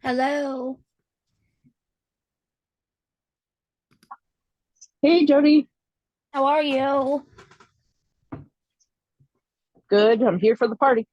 Hello. Hey Jody, How are you? good. I'm here for the party.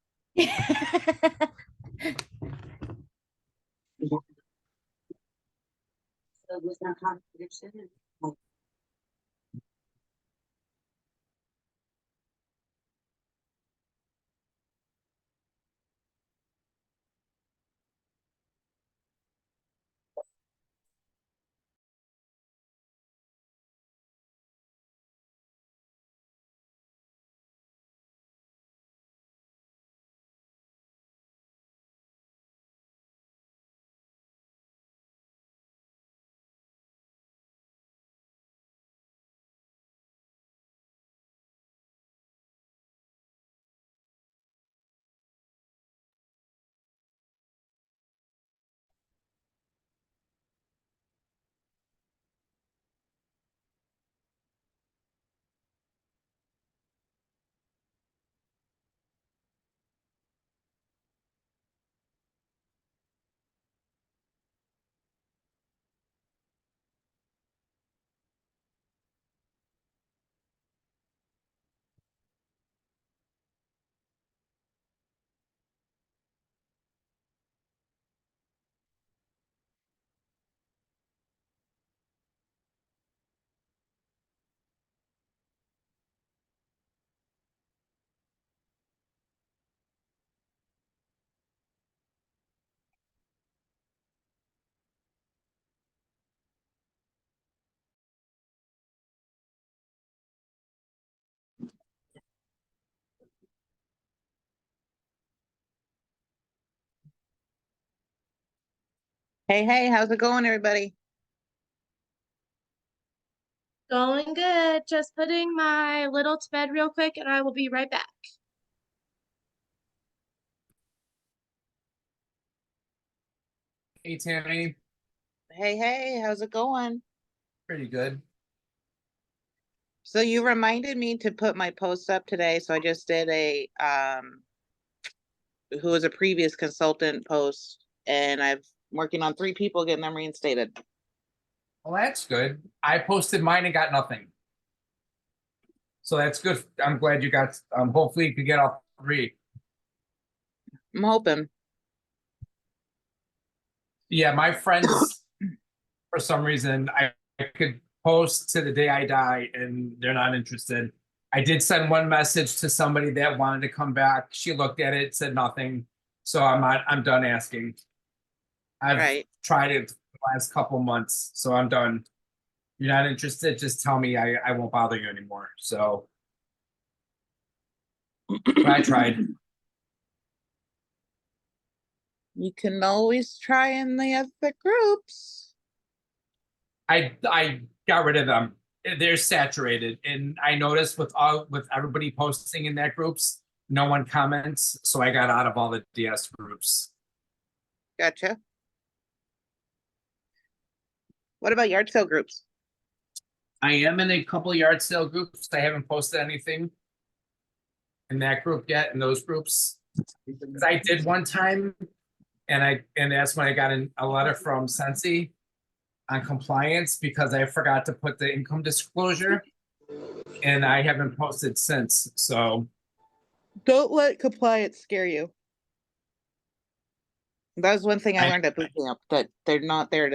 Hey, hey, how's it going, everybody? Going good. Just putting my little to bed real quick and I will be right back. Hey Tammy, Hey, hey, how's it going? pretty good. So you reminded me to put my post up today, so I just did a who was a previous consultant post, and I'm working on 3 people getting them reinstated. Well, that's good. I posted mine and got nothing. So that's good. I'm glad you got, hopefully you could get all 3. I'm hoping. Yeah, my friends, for some reason, I could post to the day I die and they're not interested. I did send one message to somebody that wanted to come back. She looked at it, said nothing. So I'm done asking. I've Right. tried it the last couple months, so I'm done. You're not interested, just tell me I won't bother you anymore. So but I tried. You can always try in the other groups. I got rid of them. They're saturated, and I noticed with everybody posting in that groups, no one comments, so I got out of all the DS groups. Gotcha. What about yard sale groups? I am in a couple yard sale groups. I haven't posted anything in that group yet, in those groups. Because I did one time, and that's when I got a letter from Sensi on compliance because I forgot to put the income disclosure, and I haven't posted since. So Don't let compliance scare you. That was one thing I learned at boot camp, that they're not there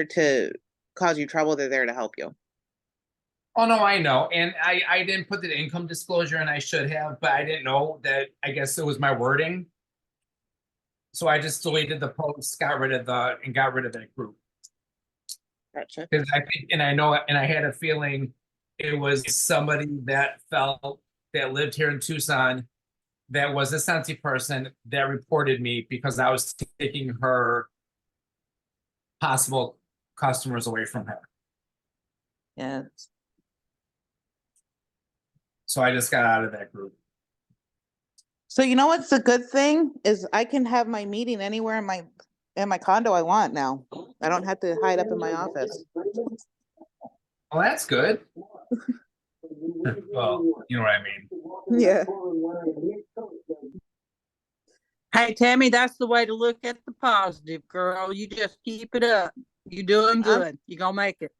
to cause you trouble, they're there to help you. oh no, I know. And I didn't put the income disclosure, and I should have, but I didn't know that. I guess it was my wording. So I just deleted the post, got rid of that group. Gotcha. Because I think, and I know, and I had a feeling it was somebody that lived here in Tucson that was a Sensi person that reported me because I was taking her possible customers away from her. Yeah. So I just got out of that group. So you know what's a good thing is I can have my meeting anywhere in my condo I want now. I don't have to hide up in my office. Well, that's good. Well, you know what I mean. Yeah. Hey, Tammy, that's the way to look at the positive, girl. You just keep it up. You're doing I'm- good. You're gonna make it.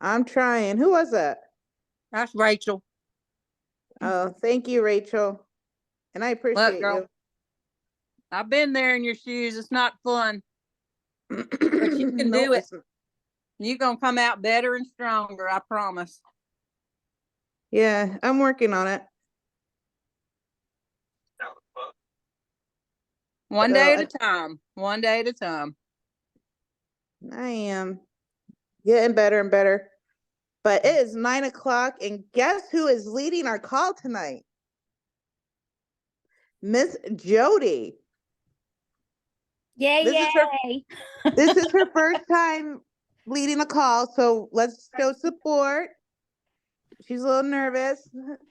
I'm trying. Who was that? That's Rachel. Oh, thank you, Rachel. And I appreciate girl. I've been there in your shoes. It's not fun. you. But you can No, do it. it's- You're gonna come out better and stronger, I promise. Yeah, I'm working on it. One So day at a time. One day at a time. I am getting better and better. But it is 9 o'clock, and guess who is leading our call tonight? Miss Jody. Yay, This is her- yay. This is her first time leading a call, so let's show support. She's a little nervous,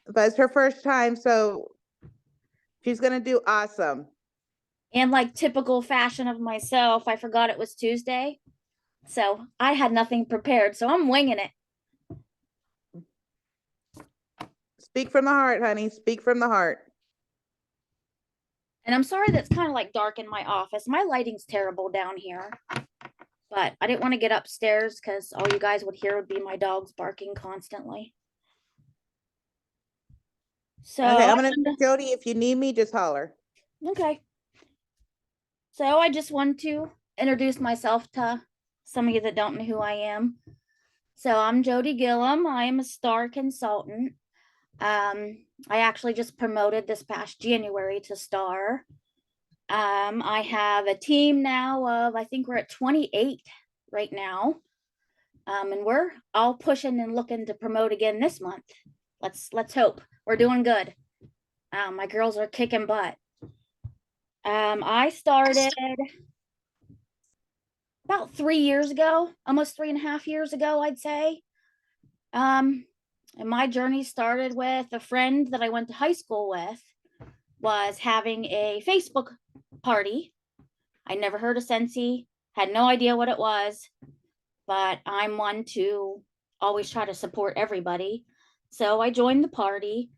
but it's her first time, so she's gonna do awesome. And like typical fashion of myself, I forgot it was Tuesday. So I had nothing prepared. So I'm winging it. Speak from the heart, honey. Speak from the heart. And I'm sorry that's kind of like dark in my office. My lighting's terrible down here. But I didn't want to get upstairs because all you guys would hear would be my dogs barking constantly. So Okay, I'm gonna Jody, if you need me, just holler. Okay. So I just want to introduce myself to some of you that don't know who I am. So I'm Jody Gillum. I am a star consultant. I actually just promoted this past January to star. I have a team now of, I think we're at 28 right now. And we're all pushing and looking to promote again this month. Let's hope. We're doing good. My girls are kicking butt. I started about 3 years ago, almost 3.5 years ago, I'd say. And my journey started with a friend that I went to high school with was having a Facebook party. I never heard of Scentsy, had no idea what it was, but I'm one to always try to support everybody. So I joined the party.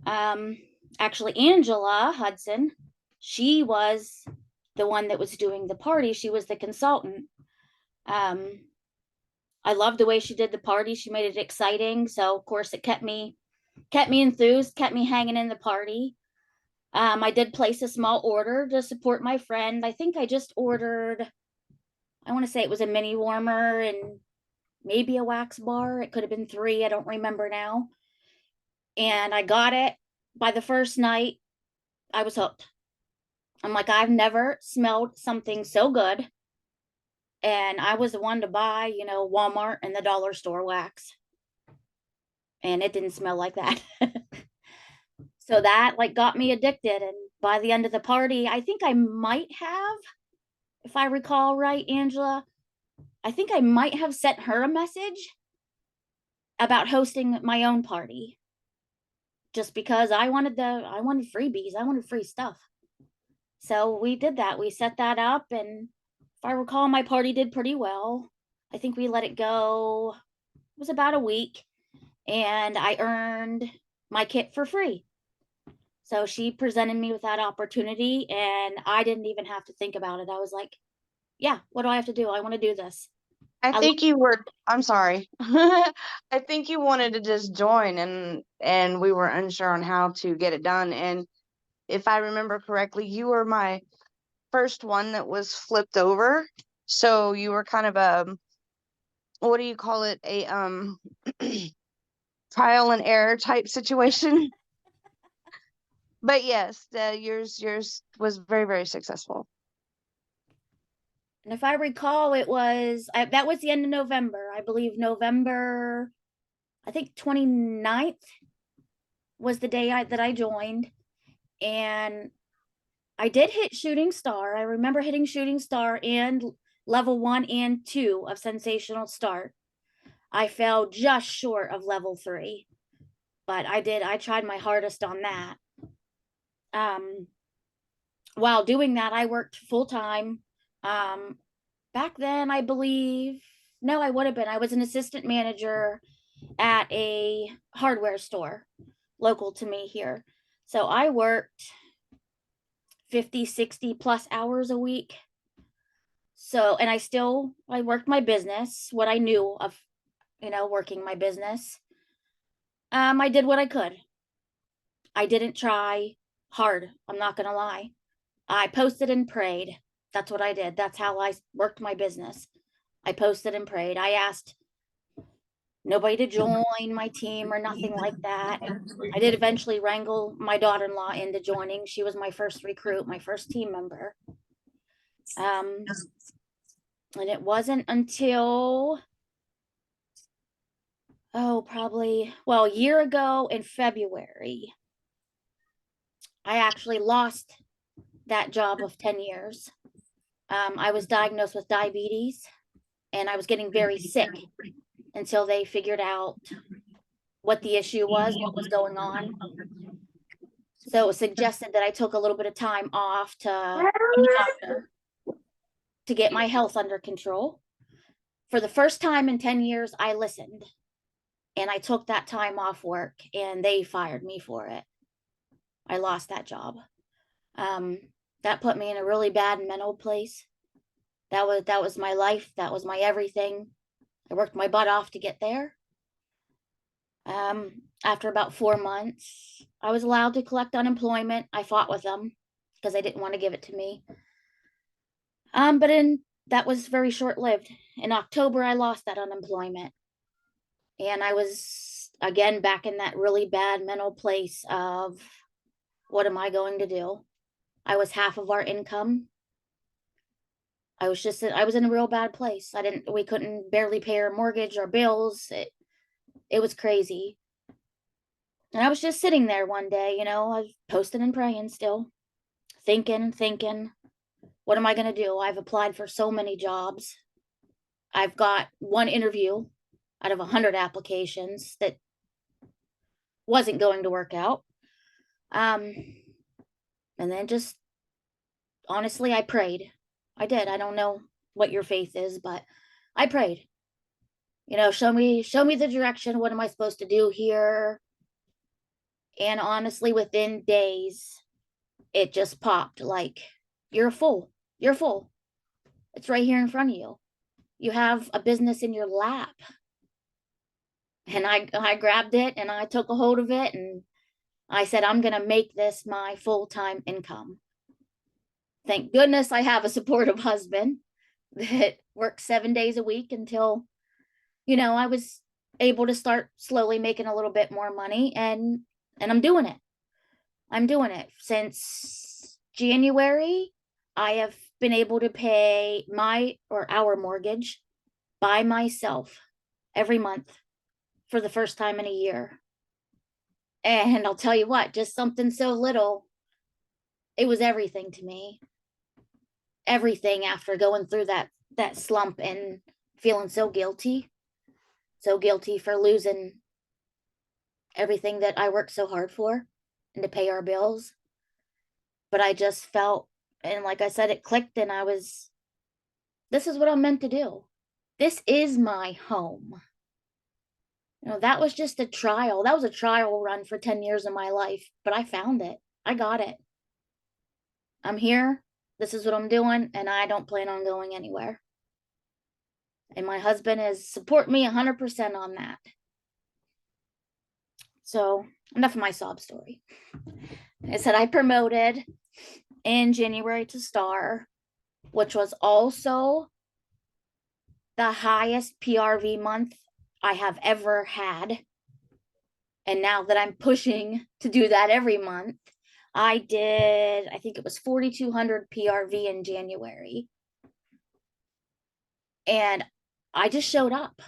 Actually, Angela Hudson, she was the one that was doing the party. She was the consultant. I loved the way she did the party. She made it exciting. So of course it kept me enthused, kept me hanging in the party. I did place a small order to support my friend. I think I just ordered, I want to say it was a mini warmer and maybe a wax bar. It could have been 3. I don't remember now. And I got it. By the first night, I was hooked. I'm like, I've never smelled something so good. And I was the one to buy, Walmart and the dollar store wax. And it didn't smell like that. So that got me addicted. And by the end of the party, I think I might have, if I recall right, Angela, I think I might have sent her a message about hosting my own party. Just because I wanted freebies. I wanted free stuff. So we did that. We set that up, and if I recall, my party did pretty well. I think we let it go. It was about a week, and I earned my kit for free. So she presented me with that opportunity, and I didn't even have to think about it. I was like, yeah, what do I have to do? I want to do this. I think you were, I'm sorry. I think you wanted to just join and we were unsure on how to get it done. And if I remember correctly, you were my first one that was flipped over. So you were kind of a, what do you call it? A trial and error type situation. But yes, yours was very, very successful. And if I recall, it was, that was the end of November. I believe November, I think 29th was the day that I joined. And I did hit Shooting Star. I remember hitting Shooting Star and level 1 and 2 of Sensational Start. I fell just short of level 3. But I tried my hardest on that. While doing that, I worked full time. Back then, I believe, no, I would have been. I was an assistant manager at a hardware store local to me here. So I worked 50, 60 plus hours a week. So, and I worked my business, what I knew of, working my business. I did what I could. I didn't try hard. I'm not going to lie. I posted and prayed. That's what I did. That's how I worked my business. I posted and prayed. I asked nobody to join my team or nothing like that. I did eventually wrangle my daughter-in-law into joining. She was my first recruit, my first team member. And it wasn't until, a year ago in February, I actually lost that job of 10 years. I was diagnosed with diabetes and I was getting very sick until they figured out what the issue was, what was going on. So it was suggested that I took a little bit of time off to get my health under control. For the first time in 10 years, I listened and I took that time off work and they fired me for it. I lost that job. That put me in a really bad mental place. That was my life. That was my everything. I worked my butt off to get there. After about 4 months, I was allowed to collect unemployment. I fought with them because they didn't want to give it to me. But that was very short-lived. In October, I lost that unemployment. And I was, again, back in that really bad mental place of, what am I going to do? I was half of our income. I was in a real bad place. We couldn't barely pay our mortgage or bills. It was crazy. And I was just sitting there one day, I was posting and praying still, thinking, what am I going to do? I've applied for so many jobs. I've got one interview out of 100 applications that wasn't going to work out. And then just, honestly, I prayed. I did. I don't know what your faith is, but I prayed. Show me the direction. What am I supposed to do here? And honestly, within days, it just popped like, you're full. You're full. It's right here in front of you. You have a business in your lap. And I grabbed it and I took a hold of it and I said, I'm going to make this my full-time income. Thank goodness I have a supportive husband that works 7 days a week until, I was able to start slowly making a little bit more money and I'm doing it. I'm doing it. Since January, I have been able to pay our mortgage by myself every month for the first time in a year. And I'll tell you what, just something so little, it was everything to me. Everything after going through that slump and feeling so guilty for losing everything that I worked so hard for and to pay our bills. But I just felt, and like I said, it clicked and this is what I'm meant to do. This is my home. That was just a trial. That was a trial run for 10 years of my life, but I found it. I got it. I'm here. This is what I'm doing, and I don't plan on going anywhere. And my husband is support me 100% on that. So enough of my sob story. I said I promoted in January to star, which was also the highest PRV month I have ever had. And now that I'm pushing to do that every month, I think it was 4,200 PRV in January. And I just showed up.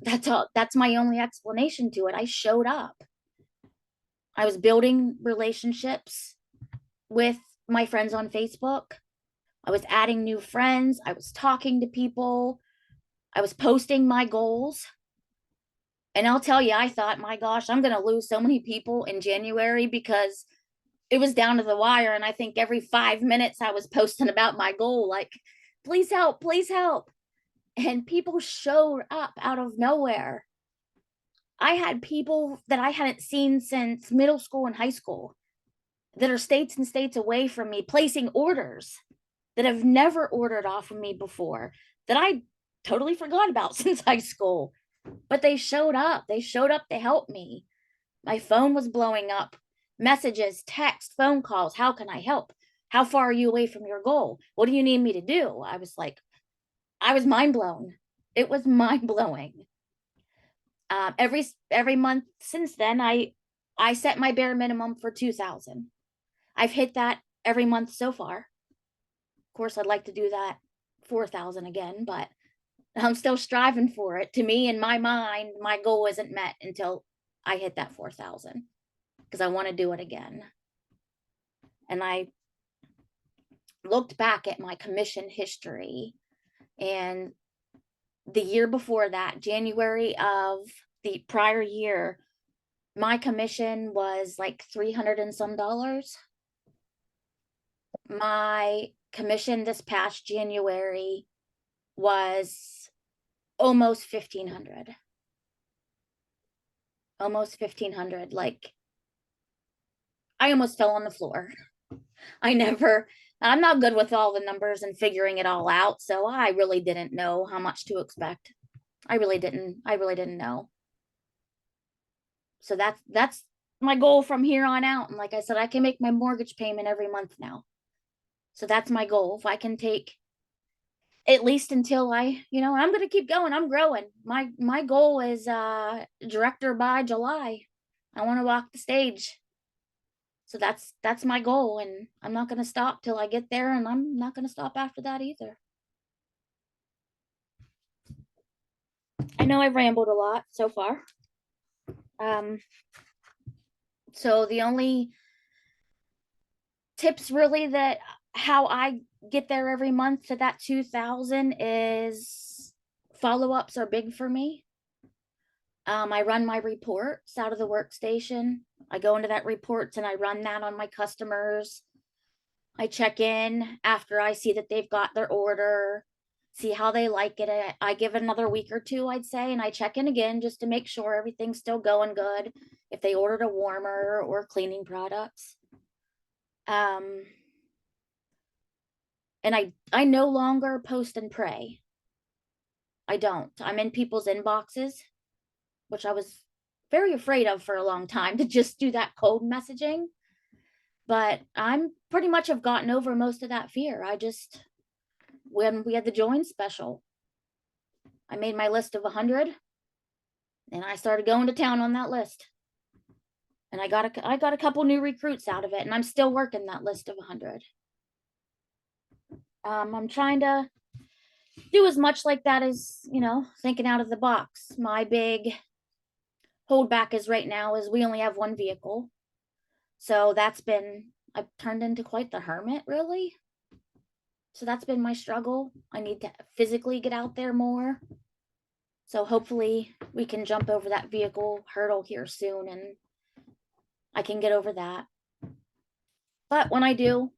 That's all. That's my only explanation to it. I showed up. I was building relationships with my friends on Facebook. I was adding new friends. I was talking to people. I was posting my goals. And I'll tell you, I thought, my gosh, I'm going to lose so many people in January because it was down to the wire. And I think every 5 minutes I was posting about my goal, like, please help, please help. And people showed up out of nowhere. I had people that I hadn't seen since middle school and high school that are states and states away from me placing orders that have never ordered off of me before, that I totally forgot about since high school. But they showed up. They showed up to help me. My phone was blowing up. Messages, text, phone calls. How can I help? How far are you away from your goal? What do you need me to do? I was like, I was mind blown. It was mind blowing. Every month since then, I set my bare minimum for 2,000. I've hit that every month so far. Of course, I'd like to do that 4,000 again, but I'm still striving for it. To me, in my mind, my goal isn't met until I hit that 4,000, because I want to do it again. And I looked back at my commission history, and the year before that, January of the prior year, my commission was like 300 and some dollars. My commission this past January was almost 1,500. Almost 1,500. Like, I almost fell on the floor. I'm not good with all the numbers and figuring it all out, so I really didn't know how much to expect. I really didn't know. So that's my goal from here on out. And like I said, I can make my mortgage payment every month now. So that's my goal. If I can take at least until I'm going to keep going. I'm growing. My goal is director by July. I want to walk the stage. So that's my goal, and I'm not going to stop till I get there, and I'm not going to stop after that either. I know I've rambled a lot so far. So the only tips really that how I get there every month to that 2,000 is follow-ups are big for me. I run my reports out of the workstation. I go into that reports and I run that on my customers. I check in after I see that they've got their order, see how they like it. I give it another week or two, I'd say, and I check in again just to make sure everything's still going good. If they ordered a warmer or cleaning products. And I no longer post and pray. I don't. I'm in people's inboxes, which I was very afraid of for a long time, to just do that cold messaging. But I'm pretty much have gotten over most of that fear. When we had the join special, I made my list of 100 and I started going to town on that list. And I got a couple new recruits out of it, and I'm still working that list of 100. I'm trying to do as much like that as, thinking out of the box. My big holdback is right now is we only have one vehicle. So I've turned into quite the hermit, really. So that's been my struggle. I need to physically get out there more. So hopefully we can jump over that vehicle hurdle here soon, and I can get over that. But when I do,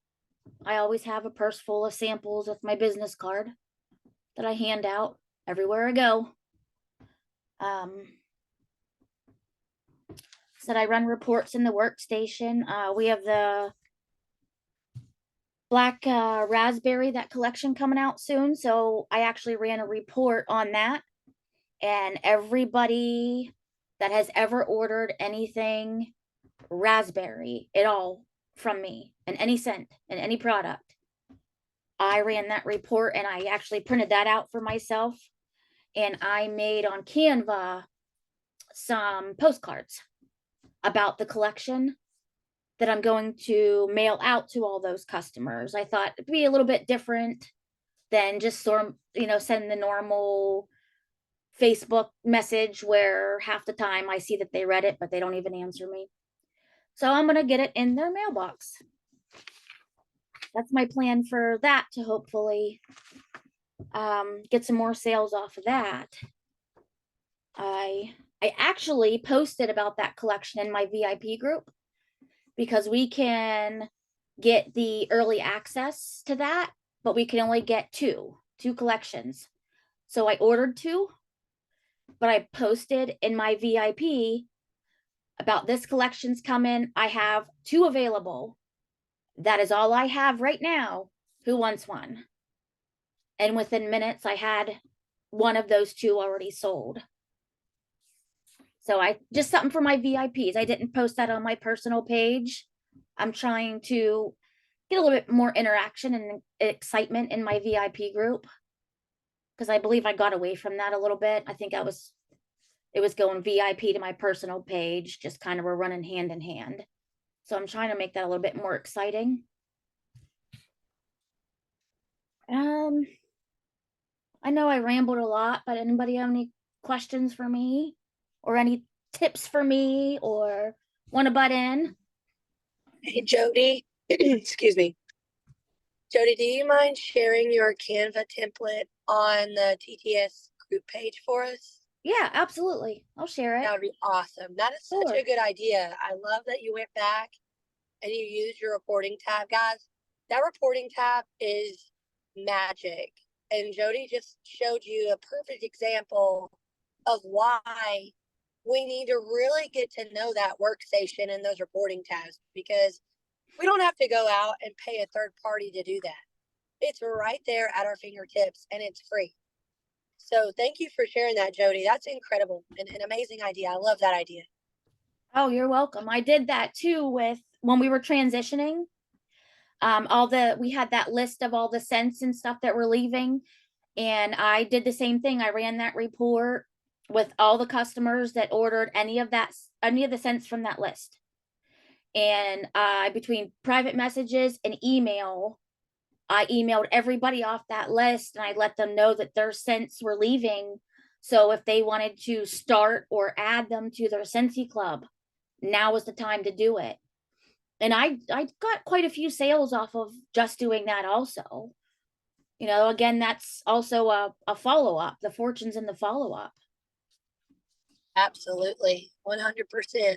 I always have a purse full of samples with my business card that I hand out everywhere I go. Said I run reports in the workstation. We have the black raspberry, that collection coming out soon. So I actually ran a report on that. And everybody that has ever ordered anything raspberry at all from me, and any scent and any product, I ran that report, and I actually printed that out for myself, and I made on Canva some postcards about the collection that I'm going to mail out to all those customers. I thought it'd be a little bit different than just send the normal Facebook message where half the time I see that they read it, but they don't even answer me. So I'm going to get it in their mailbox. That's my plan for that, to hopefully get some more sales off of that. I actually posted about that collection in my VIP group, because we can get the early access to that, but we can only get two collections. So I ordered 2, but I posted in my VIP about this collection's coming. I have 2 available. That is all I have right now. Who wants one? And within minutes, I had one of those two already sold. So I just something for my VIPs. I didn't post that on my personal page. I'm trying to get a little bit more interaction and excitement in my VIP group, because I believe I got away from that a little bit. I think it was going VIP to my personal page, just kind of were running hand in hand. So I'm trying to make that a little bit more exciting. I know I rambled a lot, but anybody have any questions for me or any tips for me or want to butt in? Hey, Jody, excuse me. Jody, do you mind sharing your Canva template on the TTS group page for us? Yeah, absolutely. I'll share That it. would be awesome. That is such Sure. a good idea. I love that you went back and you used your reporting tab, guys. That reporting tab is magic. And Jody just showed you a perfect example of why we need to really get to know that workstation and those reporting tabs, because we don't have to go out and pay a third party to do that. It's right there at our fingertips and it's free. So thank you for sharing that, Jody. That's incredible and an amazing idea. I love that idea. Oh, you're welcome. I did that too with when we were transitioning. We had that list of all the scents and stuff that were leaving. And I did the same thing. I ran that report with all the customers that ordered any of the scents from that list. And between private messages and email, I emailed everybody off that list and I let them know that their scents were leaving. So if they wanted to start or add them to their Scentsy Club, now was the time to do it. And I got quite a few sales off of just doing that also. You know, again, that's also a follow-up. The fortune's in the follow-up. Absolutely. 100%.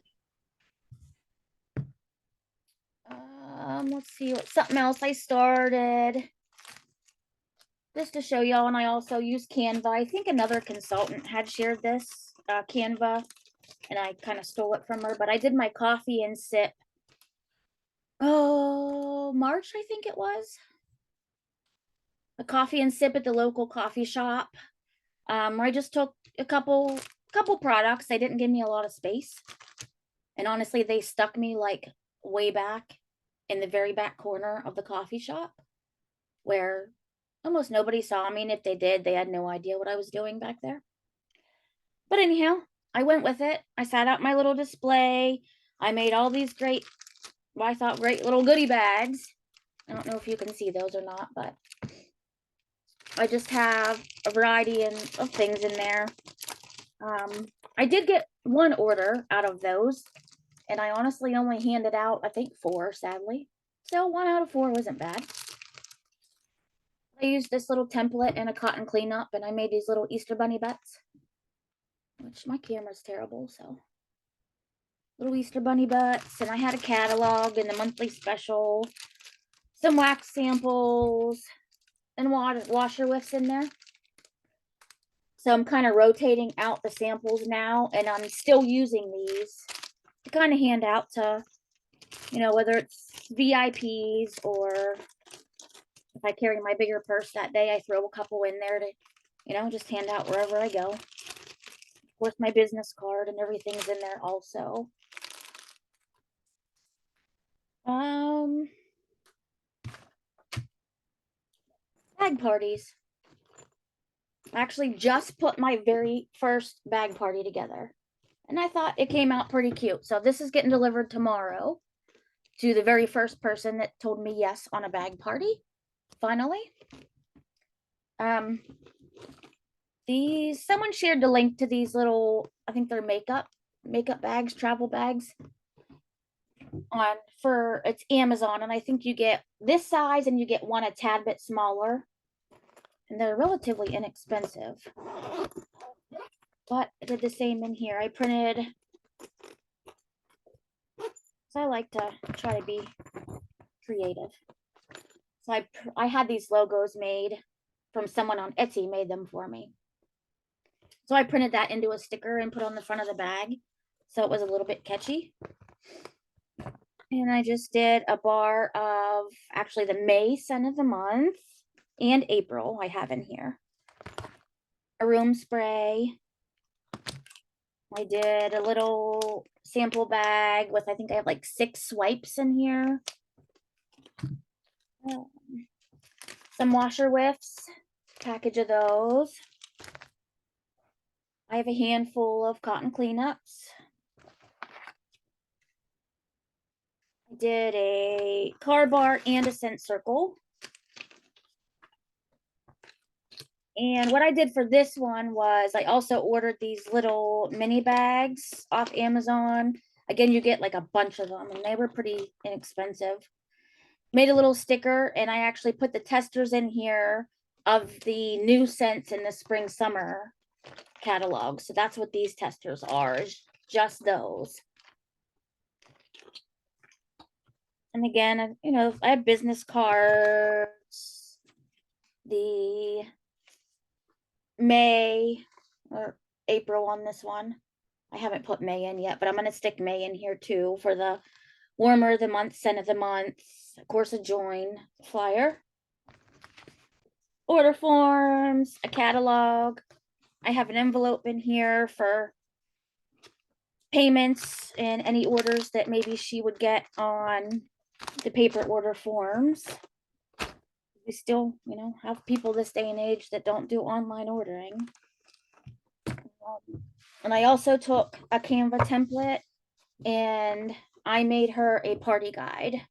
Let's see what something else I started. Just to show y'all, and I also use Canva. I think another consultant had shared this Canva, and I kind of stole it from her, but I did my coffee and sip. Oh, March, I think it was. A coffee and sip at the local coffee shop. I just took a couple products. They didn't give me a lot of space. And honestly, they stuck me like way back in the very back corner of the coffee shop where almost nobody saw me. And if they did, they had no idea what I was doing back there. But anyhow, I went with it. I sat out my little display. I made all these great, I thought great little goodie bags. I don't know if you can see those or not, but I just have a variety of things in there. I did get one order out of those, and I honestly only handed out, I think, 4, sadly. So 1 out of 4 wasn't bad. I used this little template and a cotton cleanup, and I made these little Easter bunny butts, which my camera's terrible, so. Little Easter bunny butts, and I had a catalog and the monthly special, some wax samples, and washer whiffs in there. So I'm kind of rotating out the samples now, and I'm still using these to kind of hand out to, you know, whether it's VIPs or if I carry my bigger purse that day, I throw a couple in there to, you know, just hand out wherever I go. Of course, my business card and everything's in there also. Bag parties. I actually just put my very first bag party together, and I thought it came out pretty cute. So this is getting delivered tomorrow to the very first person that told me yes on a bag party. Finally. Someone shared the link to these little, I think they're makeup bags, travel bags it's Amazon, and I think you get this size and you get one a tad bit smaller, and they're relatively inexpensive. But I did the same in here. I printed, so I like to try to be creative. So I had these logos made from someone on Etsy, made them for me. So I printed that into a sticker and put on the front of the bag, so it was a little bit catchy. And I just did a bar of actually the May scent of the month and April I have in here. A room spray. I did a little sample bag with, I think I have like 6 swipes in here. Some washer whiffs, package of those. I have a handful of cotton cleanups. I did a car bar and a scent circle. And what I did for this one was I also ordered these little mini bags off Amazon. Again, you get like a bunch of them and they were pretty inexpensive. Made a little sticker and I actually put the testers in here of the new scents in the spring summer catalog. So that's what these testers are, is just those. And again, you know, I have business cards, the May or April on this one. I haven't put May in yet, but I'm going to stick May in here too for the warmer of the month, scent of the month, of course, a join flyer, order forms, a catalog. I have an envelope in here for payments and any orders that maybe she would get on the paper order forms. We still, you know, have people this day and age that don't do online ordering. And I also took a Canva template and I made her a party guide.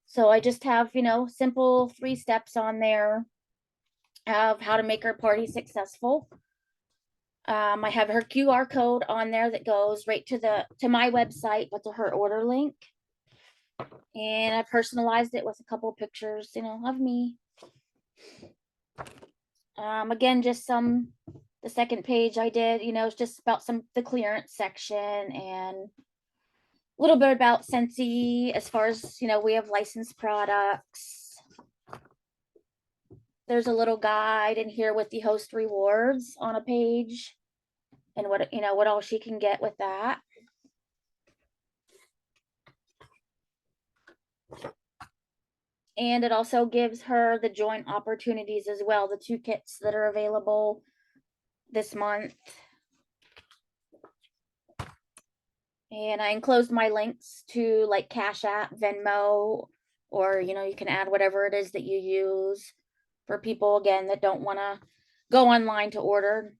So I just have, you know, simple 3 steps on there of how to make her party successful. I have her QR code on there that goes right to my website, but to her order link. And I personalized it with a couple pictures, you know, of me. Again, just the second page I did, you know, it's just about the clearance section and a little bit about Scentsy as far as, you know, we have licensed products. There's a little guide in here with the host rewards on a page and what, you know, what all she can get with that. And it also gives her the joint opportunities as well, the 2 kits that are available this month. And I enclosed my links to like Cash App, Venmo, or, you know, you can add whatever it is that you use for people, again, that don't want to go online to order.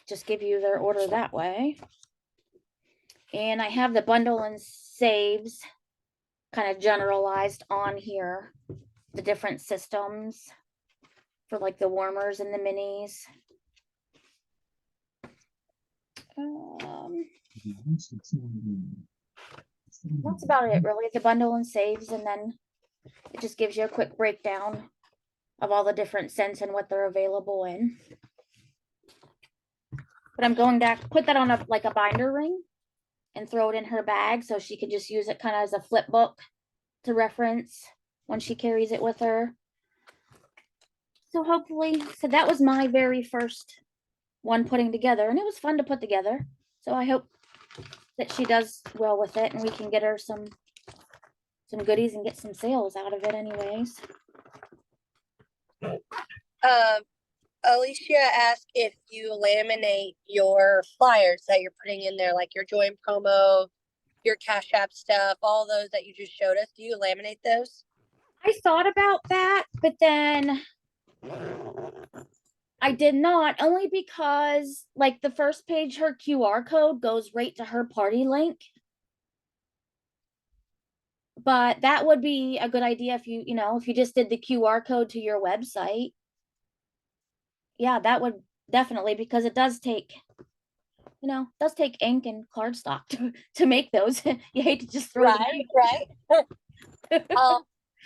Just give you their order that way. And I have the bundle and saves kind of generalized on here, the different systems for like the warmers and the minis. That's about it, really. The bundle and saves, and then it just gives you a quick breakdown of all the different scents and what they're available in. But I'm going to put that on like a binder ring and throw it in her bag so she could just use it kind of as a flip book to reference when she carries it with her. So hopefully, so that was my very first one putting together, and it was fun to put together. So I hope that she does well with it and we can get her some goodies and get some sales out of it anyways. Alicia asked if you laminate your flyers that you're putting in there, like your join promo, your Cash App stuff, all those that you just showed us. Do you laminate those? I thought about that, but then I did not, only because like the first page, her QR code goes right to her party link. But that would be a good idea if you know, if you just did the QR code to your website. Yeah, that would definitely, because it does take, you know, does take ink and cardstock to make those. You hate to just throw them in. Right.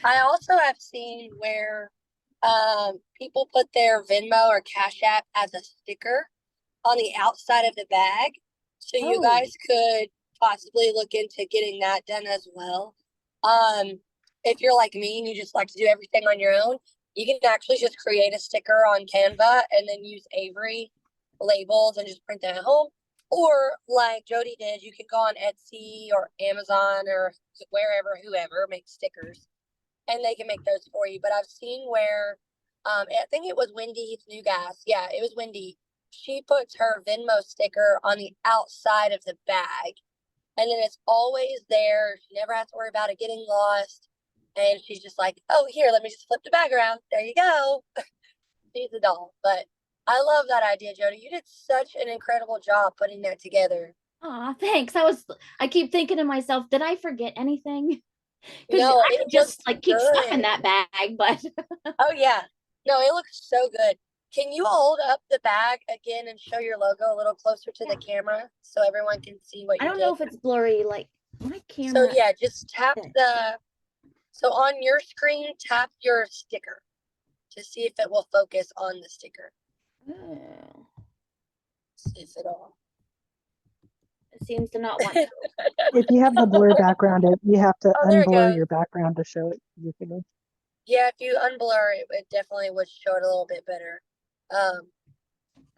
I also have seen where people put their Venmo or Cash App as a sticker on the outside of the bag. So you Oh. guys could possibly look into getting that done as well. If you're like me and you just like to do everything on your own, you can actually just create a sticker on Canva and then use Avery labels and just print that at home. Or like Jody did, you can go on Etsy or Amazon or wherever, whoever makes stickers, and they can make those for you. But I've seen where, I think it was Wendy New Gas. Yeah, it was Wendy. She puts her Venmo sticker on the outside of the bag, and then it's always there. She never has to worry about it getting lost. And she's just like, oh, here, let me just flip the bag around. There you go. She's a doll. But I love that idea, Jody. You did such an incredible job putting that together. Aw, thanks. I keep thinking to myself, did I forget anything? Because No, I it could just looks like keep stuff in good. that bag, but Oh, yeah. No, it looks so good. Can you hold up the bag again and show your logo a little closer to the camera so everyone can see what I you don't know did? if it's blurry. Like my So camera. yeah, just tap There. so on your screen, tap your sticker to see if it will focus on the sticker. Oh, See if it'll. it seems to not want to. If you have the blur background, you have to Oh, there it unblur goes. your background to show it usually. Yeah, if you unblur it, it definitely would show it a little bit better.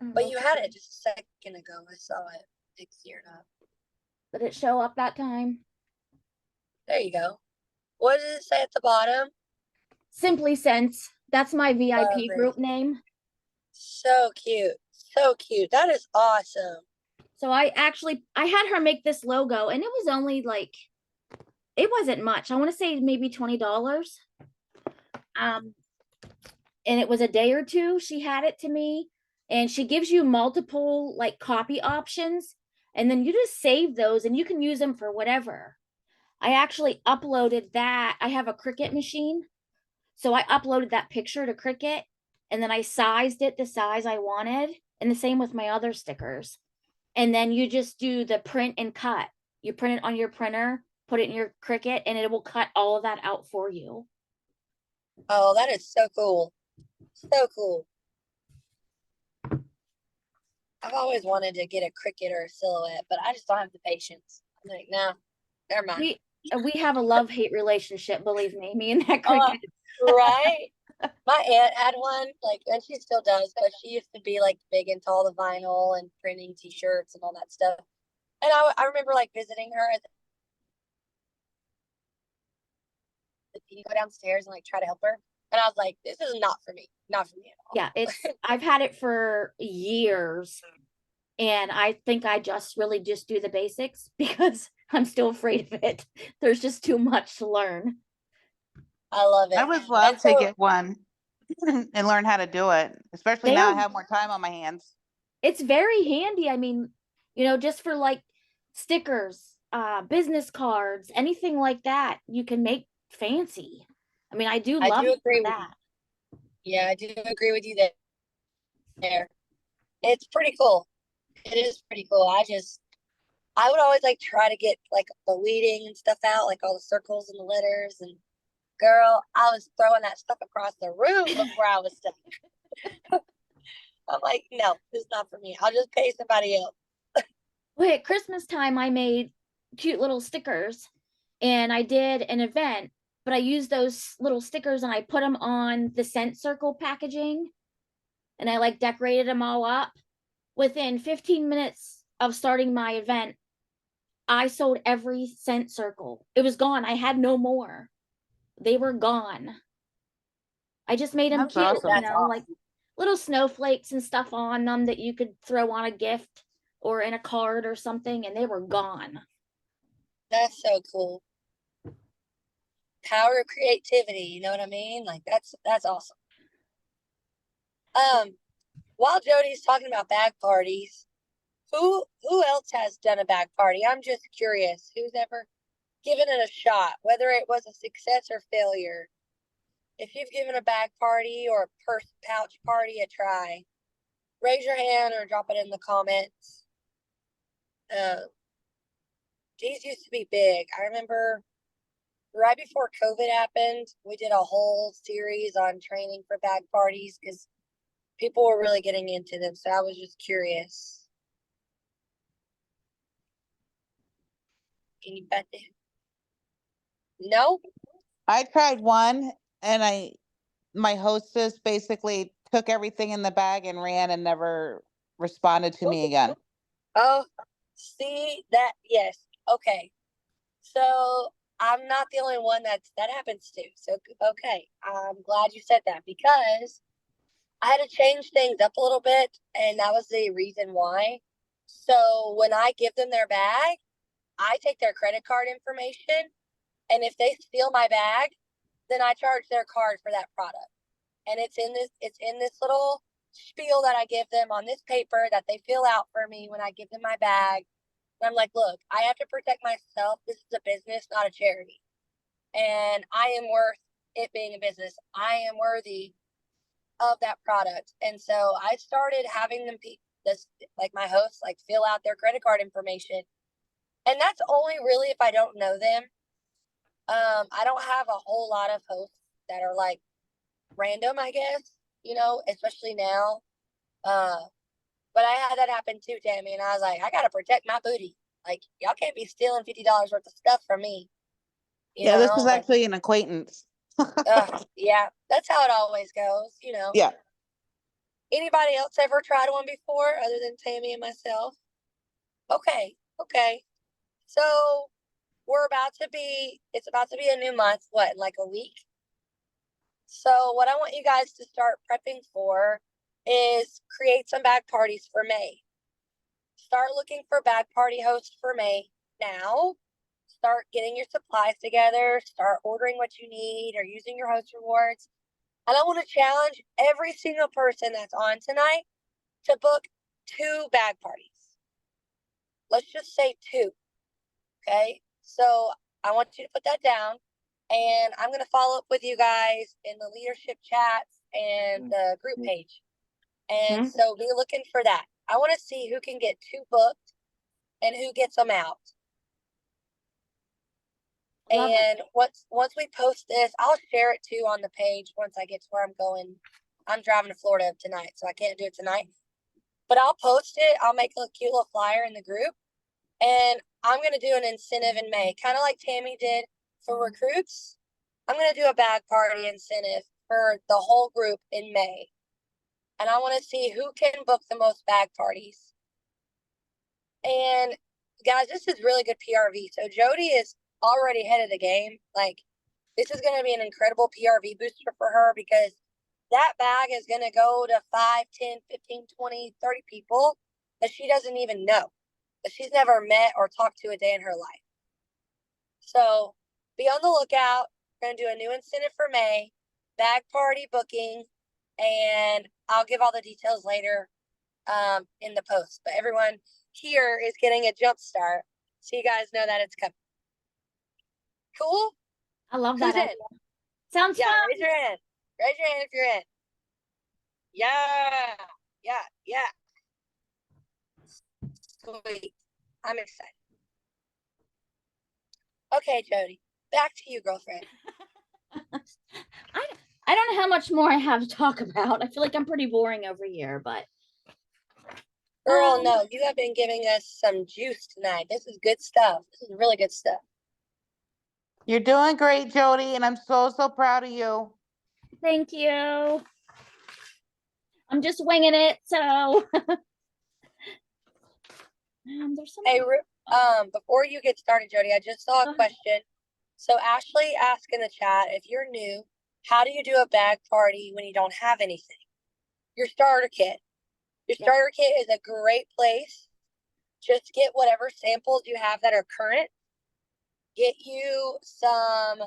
But you had it just a second ago. I saw it. It cleared up. Did it show up that time? There you go. What does it say at the bottom? Simply Sense. That's my VIP Love it. group name. So cute. So cute. That is awesome. So I had her make this logo, and it was only like, it wasn't much. I want to say maybe $20. And it was a day or two. She had it to me, and she gives you multiple like copy options, and then you just save those, and you can use them for whatever. I actually uploaded that. I have a Cricut machine, so I uploaded that picture to Cricut, and then I sized it the size I wanted, and the same with my other stickers. And then you just do the print and cut. You print it on your printer, put it in your Cricut, and it will cut all of that out for you. Oh, that is so cool. So cool. I've always wanted to get a Cricut or a Silhouette, but I just don't have the patience. I'm like, no, never mind. We have a love-hate relationship, believe me and that Oh, Cricut. right? My aunt had one, like, and she still does, but she used to be like big into all the vinyl and printing t-shirts and all that stuff. And I remember like visiting her at you go downstairs and like try to help her. And I was like, this is not for me. Not for me at all. Yeah, I've had it for years, and I think I just really just do the basics because I'm still afraid of it. There's just too much to learn. I love it. I would love And to so- get one and learn how to do it, especially They now I are- have more time on my hands. It's very handy. I mean, just for like stickers, business cards, anything like that, you can make fancy. I mean, I do I love do it for agree with that. Yeah, I do agree with you there. It's pretty cool. It is pretty cool. I would always like try to get like the leading and stuff out, like all the circles and the letters. And girl, I was throwing that stuff across the room before I was done. I'm like, no, this is not for me. I'll just pay somebody else. Well, at Christmas time, I made cute little stickers, and I did an event, but I used those little stickers and I put them on the scent circle packaging, and I like decorated them all up. Within 15 minutes of starting my event, I sold every scent circle. It was gone. I had no more. They were gone. I just made them That's cute, awesome. That's like little snowflakes and stuff on them that you could throw on a gift or in a card or something, and they were gone. That's so cool. Power of creativity, you know what I mean? Like that's awesome. While Jody's talking about bag parties, who else has done a bag party? I'm just curious. Who's ever given it a shot, whether it was a success or failure? If you've given a bag party or a purse pouch party a try, raise your hand or drop it in the comments. These used to be big. I remember right before COVID happened, we did a whole series on training for bag parties because people were really getting into them. So I was just curious. Can you bet it? No? I tried one and my hostess basically took everything in the bag and ran and never responded to me again. Oh, see that? Yes. Okay. So I'm not the only one that happens to. So okay, I'm glad you said that because I had to change things up a little bit, and that was the reason why. So when I give them their bag, I take their credit card information, and if they steal my bag, then I charge their card for that product. And it's in this little spiel that I give them on this paper that they fill out for me when I give them my bag. And I'm like, look, I have to protect myself. This is a business, not a charity. And I am worth it being a business. I am worthy of that product. And so I started having them this like my hosts like fill out their credit card information. And that's only really if I don't know them. I don't have a whole lot of hosts that are like random, I guess, especially now. But I had that happen too, Tammy, and I was like, I gotta protect my booty. Like, y'all can't be stealing $50 worth of stuff from me. Yeah, this is Like, actually an acquaintance. yeah, that's how it always goes. Yeah. Anybody else ever tried one before other than Tammy and myself? Okay, okay. So it's about to be a new month, what, like a week? So what I want you guys to start prepping for is create some bag parties for May. Start looking for bag party hosts for May now. Start getting your supplies together, start ordering what you need or using your host rewards. And I want to challenge every single person that's on tonight to book 2 bag parties. Let's just say 2. Okay. So I want you to put that down, and I'm going to follow up with you guys in the leadership chats and the group page. And so be looking for that. I want to see who can get 2 booked and who gets them out. Love it. And once we post this, I'll share it too on the page once I get to where I'm going. I'm driving to Florida tonight, so I can't do it tonight. But I'll post it. I'll make a cute little flyer in the group. And I'm going to do an incentive in May, kind of like Tammy did for recruits. I'm going to do a bag party incentive for the whole group in May. And I want to see who can book the most bag parties. And guys, this is really good PRV. So Jody is already ahead of the game. Like, this is going to be an incredible PRV booster for her because that bag is going to go to 5, 10, 15, 20, 30 people that she doesn't even know, that she's never met or talked to a day in her life. So be on the lookout. We're going to do a new incentive for May, bag party booking, and I'll give all the details later in the post. But everyone here is getting a jump start, so you guys know that it's coming. Cool? I love Who's that in? idea. Sounds Yeah, fun. raise your hand. Raise your hand if you're in. Yeah. Sweet. I'm excited. Okay, Jody. Back to you, girlfriend. I don't know how much more I have to talk about. I feel like I'm pretty boring over here, but Girl, no, you have been giving us some juice tonight. This is good stuff. This is really good stuff. You're doing great, Jody, and I'm so proud of you. thank you. I'm just winging it, so there's something. Hey, before you get started, Jody, I just saw a question. So Ashley asked in the chat, if you're new, how do you do a bag party when you don't have anything? Your starter kit. Your starter kit is a great place. Just get whatever samples you have that are current. Get you some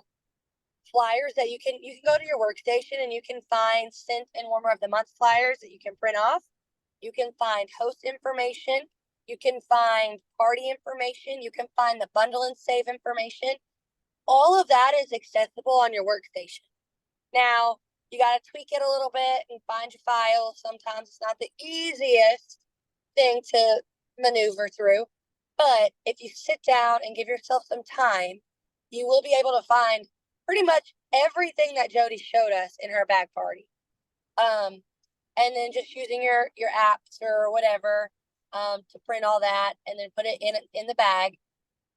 flyers that you can go to your workstation and you can find scent and warmer of the month flyers that you can print off. You can find host information. You can find party information. You can find the bundle and save information. All of that is accessible on your workstation. Now, you got to tweak it a little bit and find your files. Sometimes it's not the easiest thing to maneuver through. But if you sit down and give yourself some time, you will be able to find pretty much everything that Jody showed us in her bag party. And then just using your apps or whatever to print all that and then put it in the bag.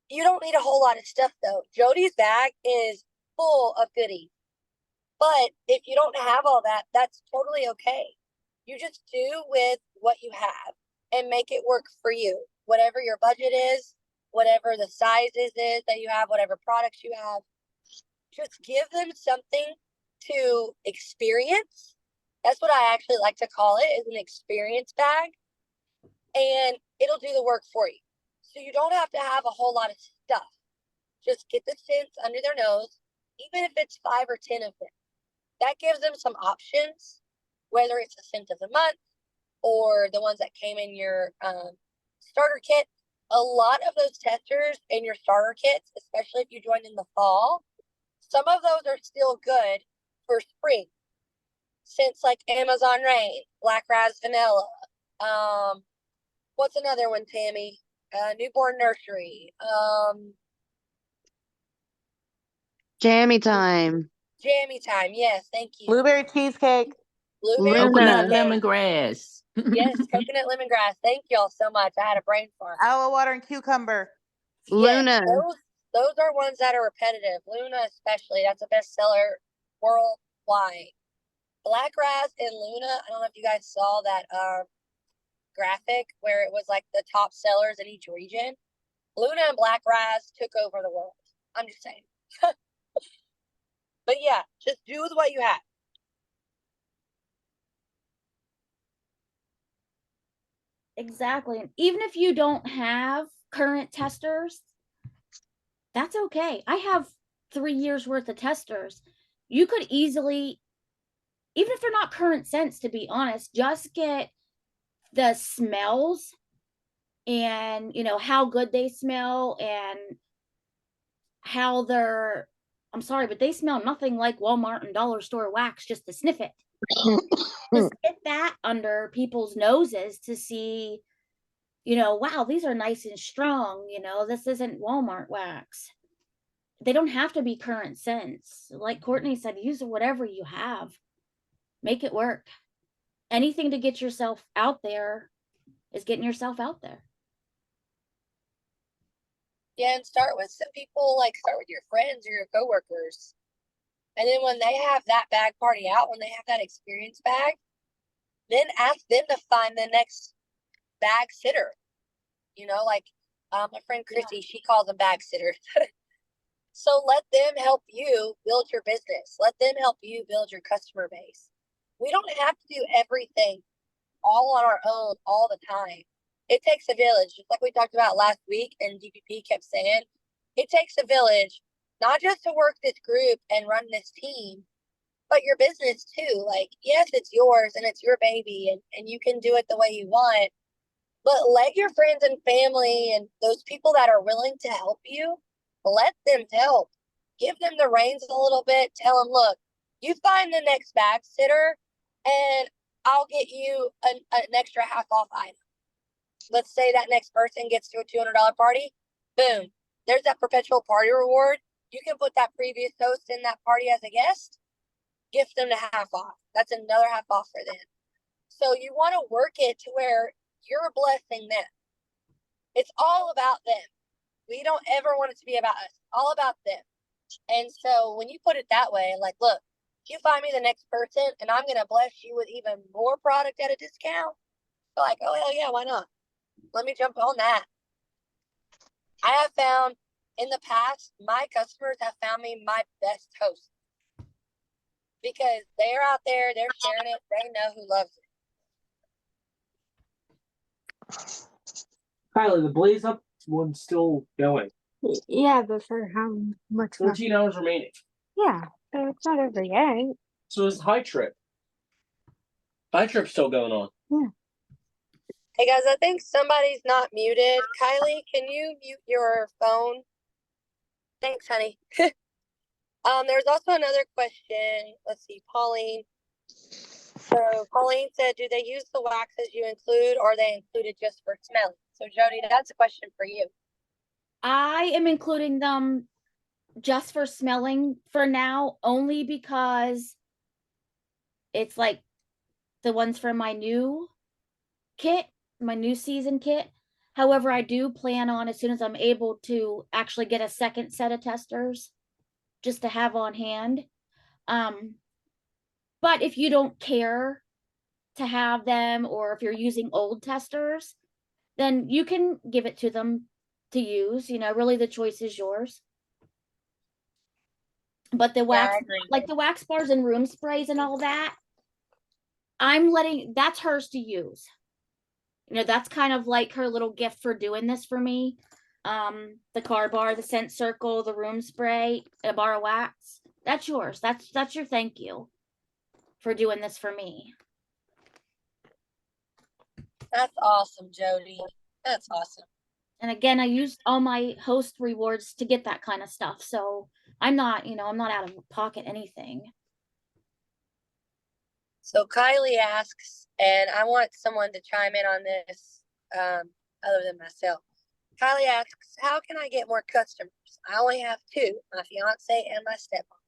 You don't need a whole lot of stuff though. Jody's bag is full of goodies. But if you don't have all that, that's totally okay. You just do with what you have. and make it work for you. Whatever your budget is, whatever the sizes is that you have, whatever products you have, just give them something to experience. That's what I actually like to call it, is an experience bag. And it'll do the work for you. So you don't have to have a whole lot of stuff. Just get the scents under their nose, even if it's 5 or 10 of them. That gives them some options, whether it's a scent of the month or the ones that came in your starter kit. A lot of those testers in your starter kits, especially if you join in the fall, some of those are still good for spring. Scents like Amazon Rain, Black Raz Vanilla. What's another one, Tammy? Newborn Nursery. Jammy time. Jammy Time. Yes, thank you. Blueberry cheesecake. Blueberry Coconut cheesecake. lemongrass. Yes, coconut lemongrass. Thank y'all so much. I had a brain fart. Aloe water and cucumber. Luna. Those are ones that are repetitive. Luna especially, that's a bestseller worldwide. Black Raz and Luna, I don't know if you guys saw that graphic where it was like the top sellers in each region. Luna and Black Raz took over the world. I'm just saying. But yeah, just do with what you have. Exactly. And even if you don't have current testers, that's okay. I have 3 years worth of testers. You could easily, even if they're not current scents, to be honest, just get the smells and, you know, how good they smell and how they're, I'm sorry, but they smell nothing like Walmart and dollar store wax just to sniff it. Just get that under people's noses to see, you know, wow, these are nice and strong. You know, this isn't Walmart wax. They don't have to be current scents. Like Courtney said, use whatever you have. Make it work. Anything to get yourself out there is getting yourself out there. Yeah, and start with some people, like start with your friends or your coworkers. And then when they have that bag party out, when they have that experience bag, then ask them to find the next bag sitter. You know, like my friend Christy, she calls them bag sitters. So let them help you build your business. Let them help you build your customer base. We don't have to do everything all on our own all the time. It takes a village, just like we talked about last week, and DPP kept saying, it takes a village, not just to work this group and run this team, but your business too. Like, yes, it's yours and it's your baby and you can do it the way you want, but let your friends and family and those people that are willing to help you, let them help. Give them the reins a little bit. Tell them, look, you find the next bag sitter and I'll get you an extra half off item. Let's say that next person gets to a $200 party. Boom. There's that perpetual party reward. You can put that previous host in that party as a guest. Gift them the half off. That's another half off for them. So you want to work it to where you're blessing them. It's all about them. We don't ever want it to be about us. All about them. And so when you put it that way, like, look, you find me the next person and I'm going to bless you with even more product at a discount. You're like, oh, hell yeah, why not? Let me jump on that. I have found in the past, my customers have found me my best host because they're out there, they're sharing it, they know who loves it. Kylie, the Blaze Up one's still going. Yeah, but for how much? 14 hours remaining. Yeah, but it's not over yet. So is High Trip. High Trip's still going on. Yeah. Hey guys, I think somebody's not muted. Kylie, can you mute your phone? Thanks, honey. There's also another question. Let's see, Pauline. So Pauline said, do they use the waxes you include or are they included just for smelling? So Jody, that's a question for you. I am including them just for smelling for now, only because it's like the ones from my new kit, my new season kit. However, I do plan on, as soon as I'm able to, actually get a second set of testers just to have on hand. But if you don't care to have them, or if you're using old testers, then you can give it to them to use. You know, really the choice is yours. But the Yeah, I wax, agree. like the wax bars and room sprays and all that, that's hers to use. You know, that's kind of like her little gift for doing this for me. The car bar, the scent circle, the room spray, a bar of wax. That's yours. That's your thank you for doing this for me. That's awesome, Jody. That's awesome. And again, I used all my host rewards to get that kind of stuff. So I'm not, I'm not out of pocket anything. So Kylie asks, and I want someone to chime in on this, other than myself. Kylie asks, how can I get more customers? I only have two, my fiance and my stepmom.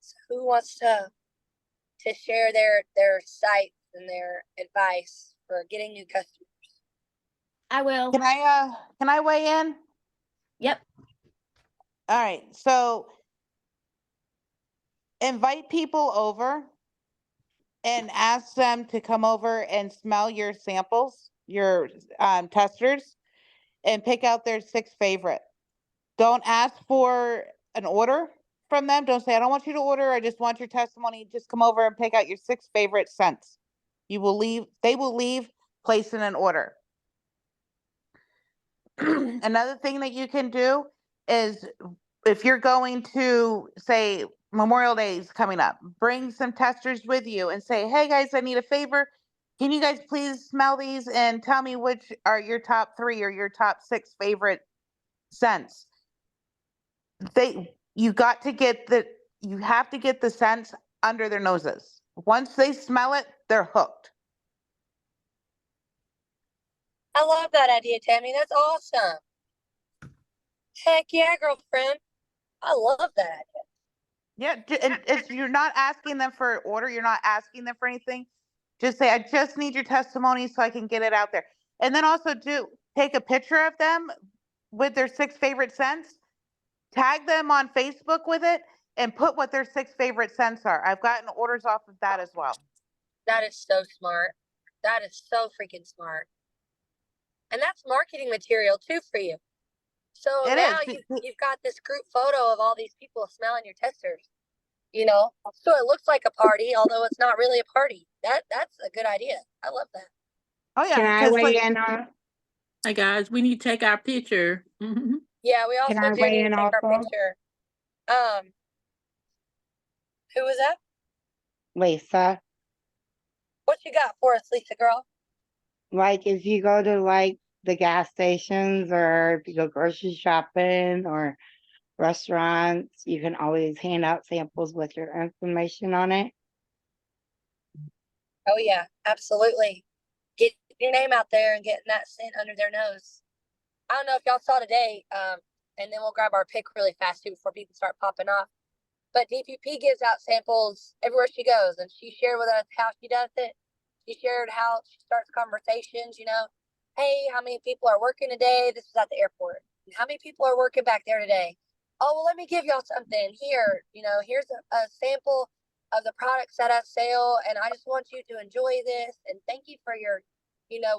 So who wants to share their sites and their advice for getting new customers? I will. Can I weigh in? Yep. All right, so invite people over and ask them to come over and smell your samples, your testers, and pick out their 6 favorite. Don't ask for an order from them. Don't say, I don't want you to order. I just want your testimony. Just come over and pick out your 6 favorite scents. They will leave placing an order. Another thing that you can do is if you're going to, say, Memorial Day is coming up, bring some testers with you and say, hey guys, I need a favor. Can you guys please smell these and tell me which are your top 3 or your top 6 favorite scents? You have to get the scents under their noses. Once they smell it, they're hooked. I love that idea, Tammy. That's awesome. Heck yeah, girlfriend. I love that idea. Yeah, and if you're not asking them for an order, you're not asking them for anything. Just say, I just need your testimony so I can get it out there. And then also take a picture of them with their 6 favorite scents, tag them on Facebook with it, and put what their 6 favorite scents are. I've gotten orders off of that as well. That is so smart. That is so freaking smart. And that's marketing material too for you. So It now is. you've got this group photo of all these people smelling your testers, so it looks like a party, although it's not really a party. That's a good idea. I love that. Oh yeah. Can I 'cause, weigh like, in on? Hey guys, we need to take our picture. Yeah, we also Can I do weigh need to in take our also? picture. Who was that? Lisa, What you got for us, Lisa girl? like if you go to like the gas stations or if you go grocery shopping or restaurants, you can always hand out samples with your information on it. Oh yeah, absolutely. Get your name out there and getting that scent under their nose. I don't know if y'all saw today, and then we'll grab our pick really fast too before people start popping off. But DPP gives out samples everywhere she goes, and she shared with us how she does it. She shared how she starts conversations, hey, how many people are working today? This was at the airport. How many people are working back there today? Oh, well, let me give y'all something here. Here's a sample of the products that I sell, and I just want you to enjoy this, and thank you for your,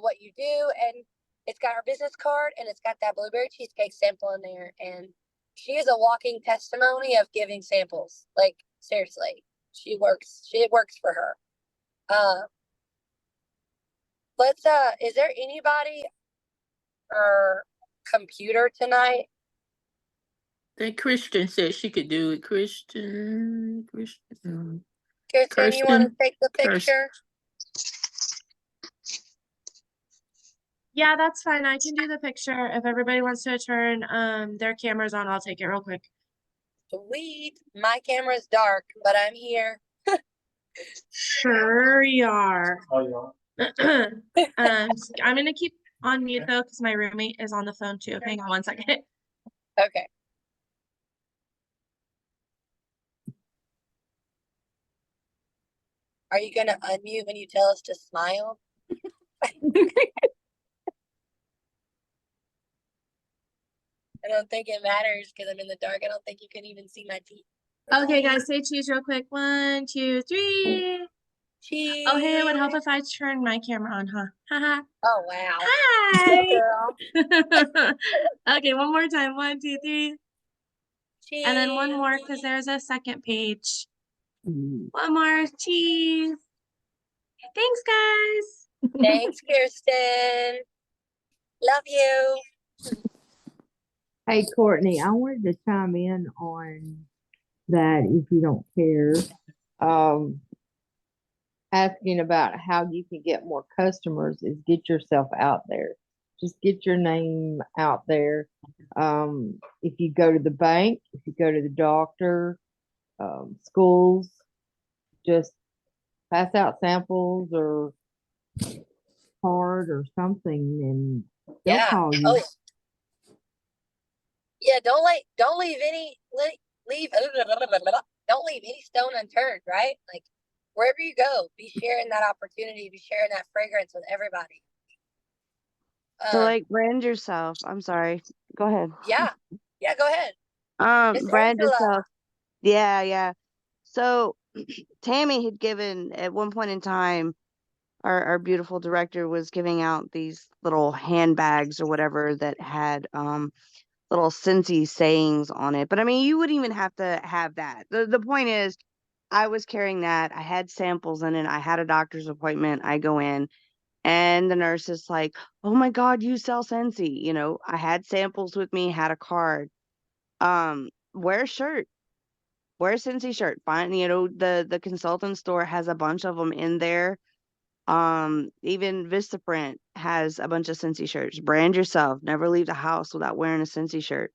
what you do. And it's got her business card, and it's got that blueberry cheesecake sample in there, and she is a walking testimony of giving samples. Like, seriously, it works for her. Is there anybody or computer tonight? Then Christian said she could do it. Christian. Kirsten, you want to Kirsten. take the Kirsten. picture? Yeah, that's fine. I can do the picture. If everybody wants to turn their cameras on, I'll take it real quick. Sweet. My camera's dark, but I'm here. Sure you are. Oh, you are? I'm gonna keep on mute though, because my roommate is on the phone too. Hang on one second. Okay. Are you gonna unmute when you tell us to smile? I don't think it matters because I'm in the dark. I don't think you can even see my teeth. Okay, guys, say cheese real quick. 1, 2, 3. Cheese. Oh, hey, it would help if I turned my camera on, huh? Haha. Oh, wow. Hi. Girl. Okay, one more time. 1, 2, 3. Cheese. And then one more because there's a second page. One more. Cheese. Thanks, guys. Thanks, Kirsten. Love you. Hey, Courtney, I wanted to chime in on that if you don't care. Asking about how you can get more customers is get yourself out there. Just get your name out there. If you go to the bank, if you go to the doctor, schools, just pass out samples or card or something and they'll Yeah. call you. Oh, yeah. Yeah, don't leave don't leave any stone unturned, right? Like wherever you go, be sharing that opportunity, be sharing that fragrance with everybody. So like brand yourself. I'm sorry. Go ahead. Yeah, go ahead. Miss Brand Angela. yourself. Yeah, yeah. So Tammy had given at one point in time, our beautiful director was giving out these little handbags or whatever that had little Scentsy sayings on it. But I mean, you wouldn't even have to have that. The point is, I was carrying that. I had samples in it. I had a doctor's appointment. I go in and the nurse is like, "Oh my God, you sell Scentsy." You know, I had samples with me, had a card. Wear a shirt. Wear a Scentsy shirt. Find, you know, the consultant store has a bunch of them in there. Even Vistaprint has a bunch of Scentsy shirts. Brand yourself. Never leave the house without wearing a Scentsy shirt.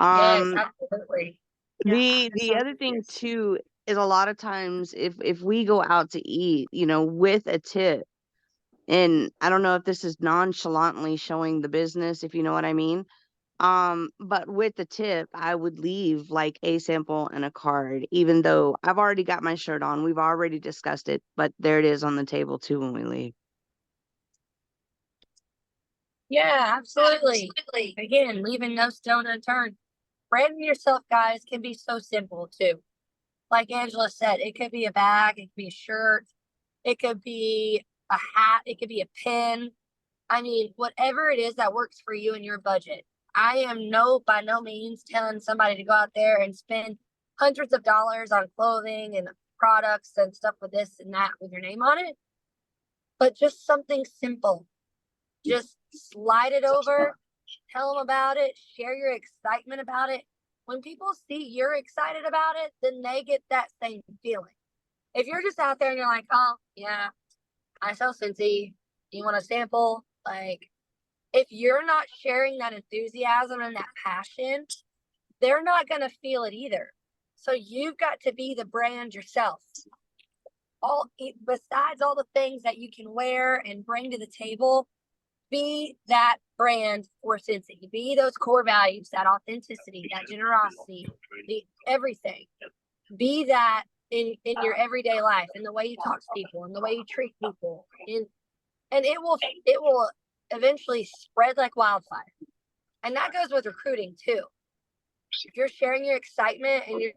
Yes, absolutely. The other thing too is a lot of times if we go out to eat, you know, with a tip, and I don't know if this is nonchalantly showing the business, if you know what I mean. But with the tip, I would leave like a sample and a card, even though I've already got my shirt on. We've already discussed it, but there it is on the table too when we leave. Yeah, absolutely. Again, leaving no stone unturned. Branding yourself, guys, can be so simple too. Like Angela said, it could be a bag, it could be a shirt, it could be a hat, it could be a pin. I mean, whatever it is that works for you and your budget. I am by no means telling somebody to go out there and spend hundreds of dollars on clothing and products and stuff with this and that with your name on it. But just something simple. Just slide it over, tell them about it, share your excitement about it. When people see you're excited about it, then they get that same feeling. If you're just out there and you're like, "Oh, yeah, I sell Scentsy. You want a sample?" Like, if you're not sharing that enthusiasm and that passion, they're not going to feel it either. So you've got to be the brand yourself. Besides all the things that you can wear and bring to the table, be that brand for Scentsy. Be those core values, that authenticity, that generosity, the everything. Be that in your everyday life, in the way you talk to people, in the way you treat people, and it will eventually spread like wildfire. And that goes with recruiting too. If you're sharing your excitement and you're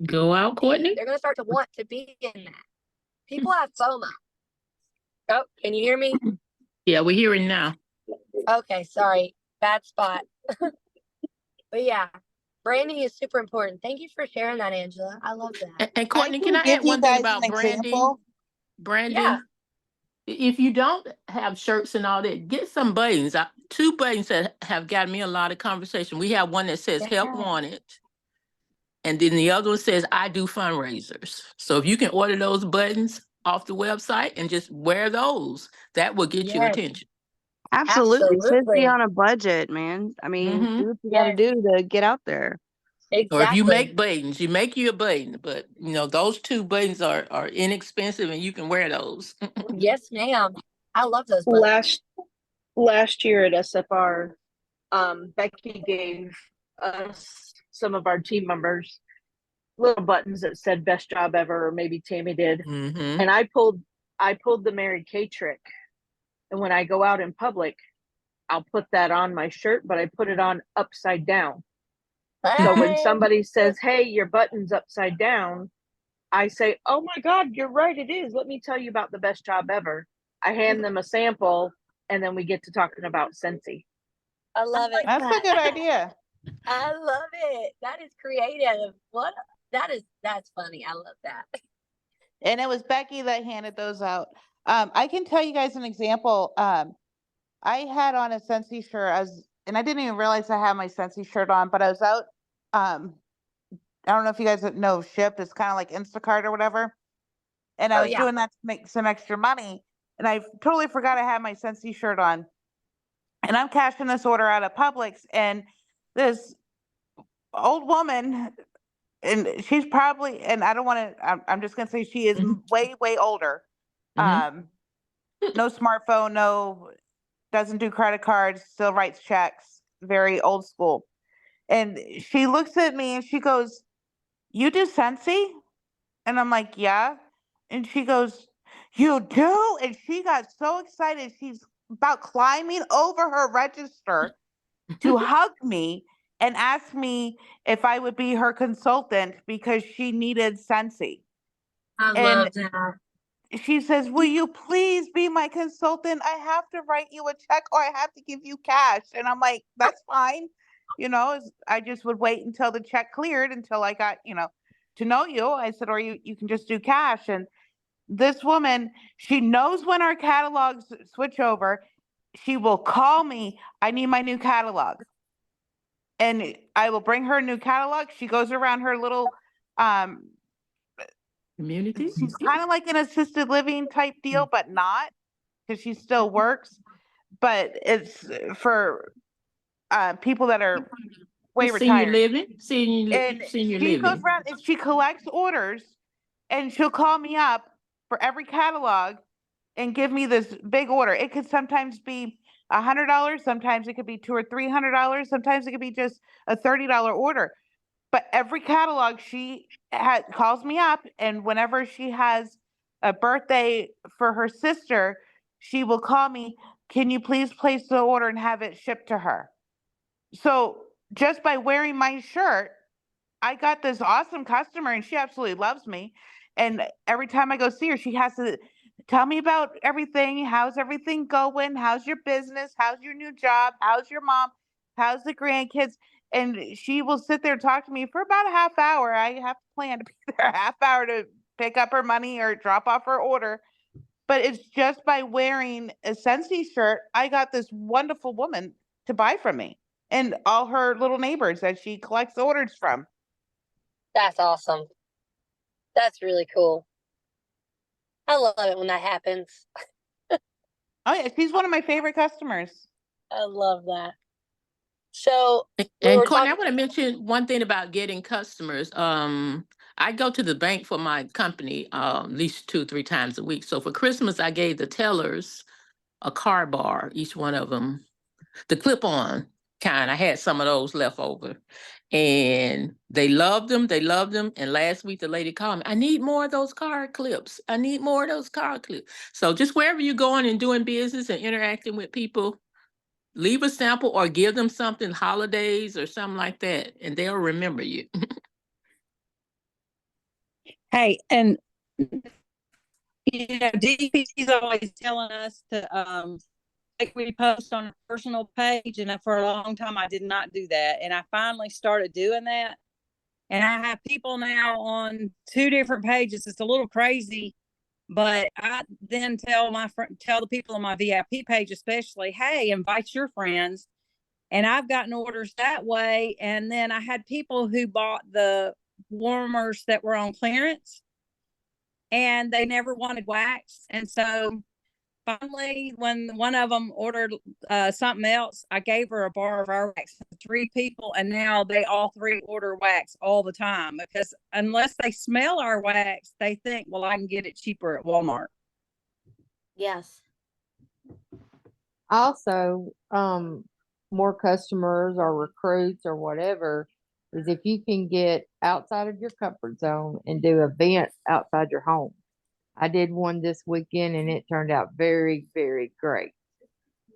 Go out, Courtney. they're going to start to want to be in that. People have FOMO. Oh, can you hear me? Yeah, we're hearing now. Okay, sorry. Bad spot. But yeah, branding is super important. Thank you for sharing that, Angela. I love that. And Courtney, can I give add you one thing guys about an branding? example. Branding. Yeah. If you don't have shirts and all that, get some buttons. Two buttons that have gotten me a lot of conversation. We have one that says "Help Yeah. Wanted," and then the other one says "I do fundraisers." So if you can order those buttons off the website and just wear those, that will get you Yes. attention. Absolutely. Absolutely. Scentsy on a budget, man. I mean, Mhm. do what you gotta Yes. do to get out there. Or if you Exactly. make buttons, you make you a button, but you know those two buttons are inexpensive and you can wear those. Yes, ma'am. I love those buttons. Last year at SFR, Becky gave us, some of our team members, little buttons that said "Best job ever," or maybe Tammy did. Mhm. And I pulled the Mary Kay trick. And when I go out in public, I'll put that on my shirt, but I put it on upside down. So when Bye. somebody says, "Hey, your button's upside down," I say, "Oh my God, you're right, it is. Let me tell you about the best job ever." I hand them a sample, and then we get to talking about Scentsy. I love it. That's a good idea. I love it. That is creative. That's funny. I love that. And it was Becky that handed those out. I can tell you guys an example. I had on a Scentsy shirt and I didn't even realize I had my Scentsy shirt on, but I was out. I don't know if you guys know Shipt. It's kind of like Instacart or whatever. And I Oh was yeah. doing that to make some extra money. And I totally forgot I had my Scentsy shirt on. And I'm cashing this order out of Publix, and this old woman, and she's probably, and I don't want to, I'm just gonna say she is way, way older. Mhm. No smartphone, doesn't do credit cards, still writes checks, very old school. And she looks at me and she goes, "You do Scentsy?" And I'm like, "Yeah." And she goes, "You do?" And she got so excited. She's about climbing over her register to hug me and ask me if I would be her consultant because she needed Scentsy. I And love that. she says, "Will you please be my consultant? I have to write you a check or I have to give you cash." And I'm like, "That's fine." I just would wait until the check cleared until I got, to know you. I said, "Or you can just do cash." And this woman, she knows when our catalogs switch over. She will call me, "I need my new catalog." And I will bring her a new catalog. She goes around her little, Community. she's kind of like an assisted living type deal, but not, because she still works. But it's for people that are way It's senior retired. living, And senior she goes living. around and she collects orders, and she'll call me up for every catalog and give me this big order. It could sometimes be $100, sometimes it could be $200 or $300, sometimes it could be just a $30 order. But every catalog calls me up, and whenever she has a birthday for her sister, she will call me, "Can you please place the order and have it shipped to her?" So just by wearing my shirt, I got this awesome customer, and she absolutely loves me. And every time I go see her, she has to tell me about everything. How's everything going? How's your business? How's your new job? How's your mom? How's the grandkids? And she will sit there and talk to me for about a half hour. I have to plan to be there a half hour to pick up her money or drop off her order. But it's just by wearing a Scentsy shirt, I got this wonderful woman to buy from me and all her little neighbors that she collects orders from. That's awesome. That's really cool. I love it when that happens. Oh yeah, she's one of my favorite customers. I love that. So we And were Courtney, I talking. want to mention one thing about getting customers. I go to the bank for my company at least 2-3 times a week. So for Christmas, I gave the tellers a car bar, each one of them, the clip-on kind. I had some of those left over, and they loved them. They loved them. And last week, the lady called me, "I need more of those car clips. I need more of those car clips." So just wherever you're going and doing business and interacting with people, leave a sample or give them something, holidays or something like that, and they'll remember you. Hey, and DP is always telling us to like we post on a personal page, and for a long time I did not do that, and I finally started doing that, and I have people now on 2 different pages. It's a little crazy, but I then tell the people on my VIP page especially, "Hey, invite your friends." And I've gotten orders that way. And then I had people who bought the warmers that were on clearance, and they never wanted wax. And so finally, when one of them ordered something else, I gave her a bar of our wax for 3 people. And now they all 3 order wax all the time, because unless they smell our wax, they think, well, I can get it cheaper at Walmart. Yes. Also, more customers or recruits or whatever is if you can get outside of your comfort zone and do events outside your home. I did one this weekend and it turned out very, very great.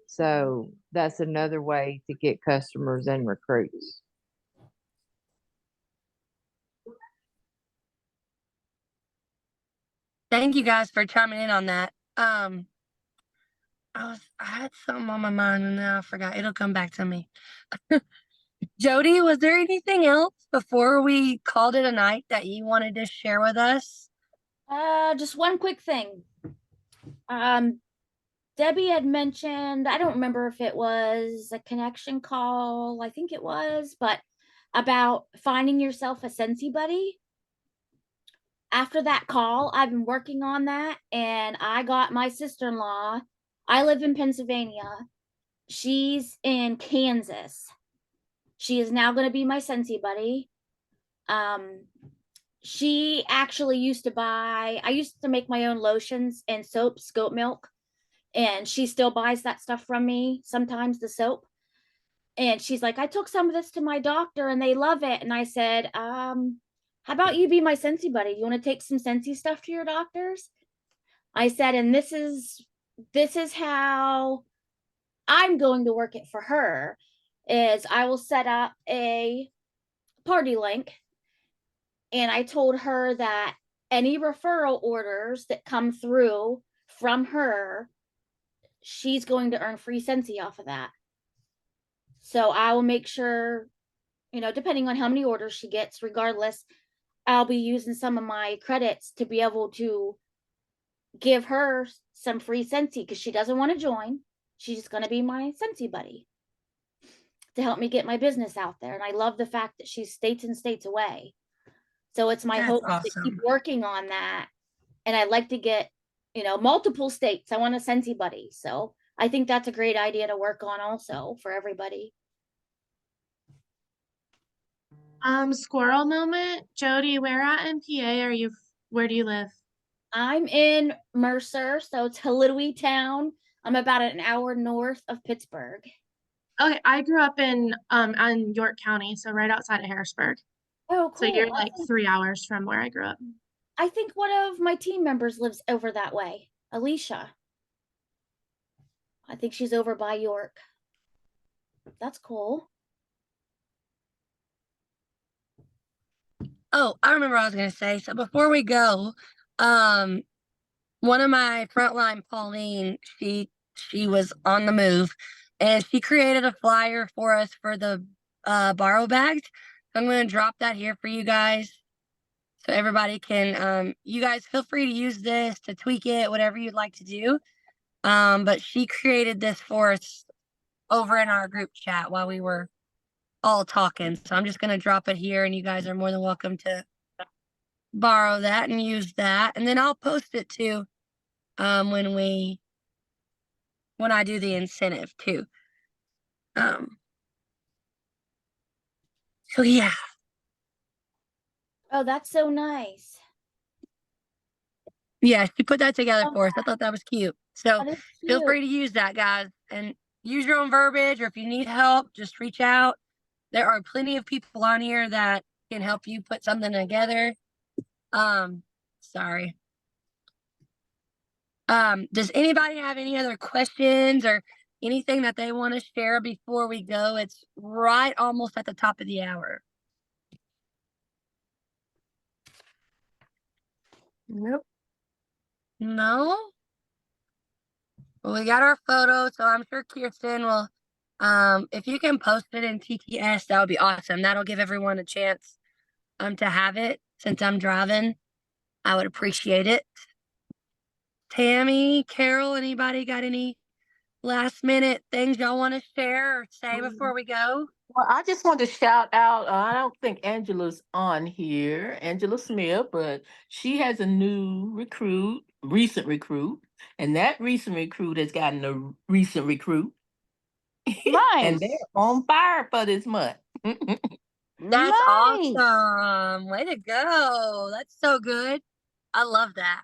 So that's another way to get customers and recruits. Thank you guys for chiming in on that. I had something on my mind and now I forgot. It'll come back to me. Jody, was there anything else before we called it a night that you wanted to share with us? Just one quick thing. Debbie had mentioned, I don't remember if it was a connection call, I think it was, but about finding yourself a Scentsy buddy. After that call, I've been working on that and I got my sister-in-law. I live in Pennsylvania. She's in Kansas. She is now going to be my Scentsy buddy. She actually used to buy, I used to make my own lotions and soaps, goat milk, and she still buys that stuff from me, sometimes the soap. And she's like, I took some of this to my doctor and they love it. And I said, how about you be my Scentsy buddy? You want to take some Scentsy stuff to your doctors? I said, and this is how I'm going to work it for her, is I will set up a party link. And I told her that any referral orders that come through from her, she's going to earn free Scentsy off of that. So I will make sure, depending on how many orders she gets, regardless, I'll be using some of my credits to be able to give her some free Scentsy because she doesn't want to join. She's going to be my Scentsy buddy to help me get my business out there. And I love the fact that she's states and states away. So it's my That's hope to keep awesome. working on that. And I'd like to get, multiple states. I want a Scentsy buddy. So I think that's a great idea to work on also for everybody. Squirrel moment. Jody, where at in PA where do you live? I'm in Mercer, so it's a little town. I'm about an hour north of Pittsburgh. Okay, I grew up in York County, so right outside of Harrisburg. Oh, cool. So you're like 3 hours from where I grew up. I think one of my team members lives over that way, Alicia. I think she's over by York. That's cool. Oh, I remember what I was gonna say. So before we go, one of my frontline, Pauline, she was on the move and she created a flyer for us for the borrow bags. I'm gonna drop that here for you guys. So everybody can you guys feel free to use this to tweak it, whatever you'd like to do. But she created this for us over in our group chat while we were all talking. So I'm just gonna drop it here and you guys are more than welcome to borrow that and use that. And then I'll post it too when I do the incentive too. So yeah. Oh, that's so nice. Yeah, she put that together for us. I thought that was cute. So That is feel cute. free to use that, guys, and use your own verbiage, or if you need help, just reach out. There are plenty of people on here that can help you put something together. Sorry. Does anybody have any other questions or anything that they want to share before we go? It's right almost at the top of the hour. Nope. No? Well, we got our photo, so I'm sure Kirsten will, if you can post it in TTS, that would be awesome. That'll give everyone a chance, to have it. Since I'm driving, I would appreciate it. Tammy, Carol, anybody got any last minute things y'all want to share or say before we go? Well, I just want to shout out, I don't think Angela's on here, Angela Smith, but she has a new recent recruit, and that recent recruit has gotten a recent recruit. And they're Nice. on fire for this month. That's Nice. awesome. Way to go. That's so good. I love that.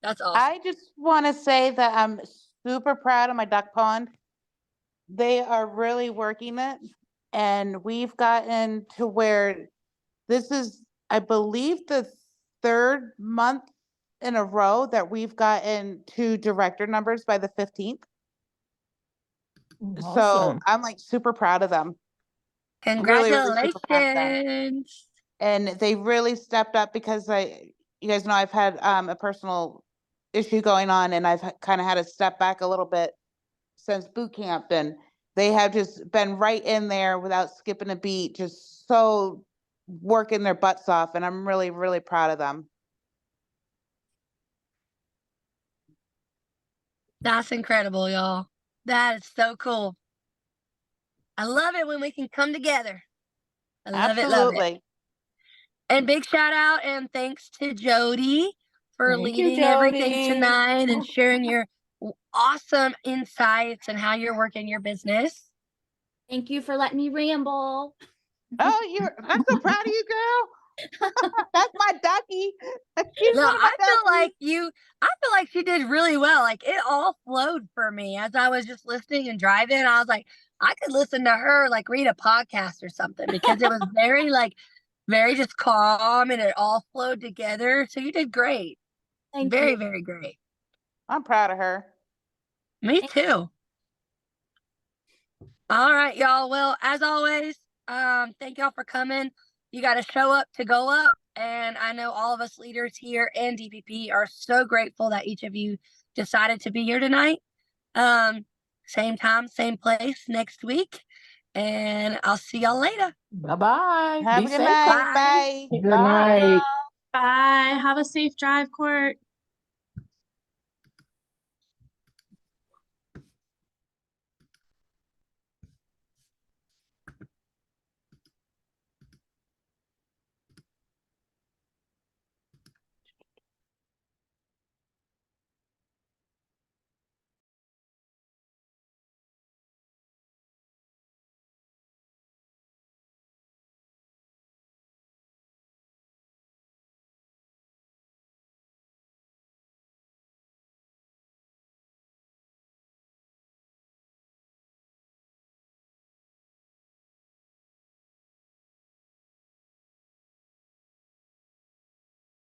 That's awesome. I just want to say that I'm super proud of my duck pond. They are really working it. And we've gotten to where this is, I believe, the third month in a row that we've gotten 2 director numbers by the 15th. So Awesome. I'm like super proud of them. Really, really super proud of them. Congratulations. And they really stepped up because you guys know I've had a personal issue going on, and I've kind of had to step back a little bit since boot camp, and they have just been right in there without skipping a beat, just so working their butts off, and I'm really, really proud of them. That's incredible, y'all. That is so cool. I love it when we can come together. I love it, love it. Absolutely. And big shout out and thanks to Jody for Thank you, leading everything Jody. tonight and sharing your awesome insights and how you're working your business. Thank you for letting me ramble. Oh, I'm so proud of you, girl. That's my ducky. She's No, one of my I feel duckies. like she did really well. Like it all flowed for me as I was just listening and driving. I was like, I could listen to her like read a podcast or something because it was very just calm and it all flowed together. So you did great. Thank Very, you. very great. I'm proud of her. Me too. All right, y'all. Well, as always, thank y'all for coming. You got to show up to go up. And I know all of us leaders here and DPP are so grateful that each of you decided to be here tonight. Same time, same place next week. And I'll see y'all later. Bye-bye. Have Be a good safe. night. Bye. Bye. Good night. Bye. Have a safe drive, Court.